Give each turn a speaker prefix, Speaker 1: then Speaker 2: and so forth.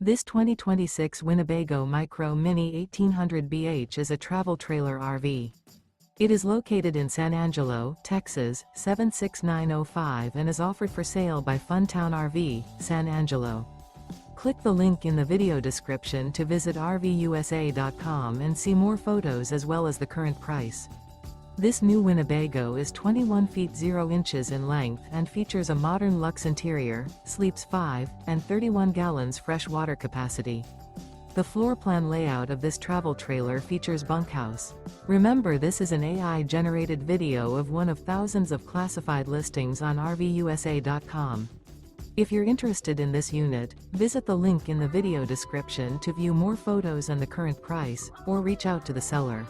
Speaker 1: This 2026 Winnebago Micro Minnie 1800 BH is a travel trailer RV. It is located in San Angelo, Texas, 76905 and is offered for sale by Funtown RV, San Angelo. Click the link in the video description to visit RVUSA.com and see more photos as well as the current price. This new Winnebago is 21 feet 0 inches in length and features a modern luxe interior, sleeps 5, and 31 gallons fresh water capacity. The floor plan layout of this travel trailer features bunkhouse. Remember, this is an AI-generated video of one of thousands of classified listings on RVUSA.com. If you're interested in this unit, visit the link in the video description to view more photos and the current price, or reach out to the seller.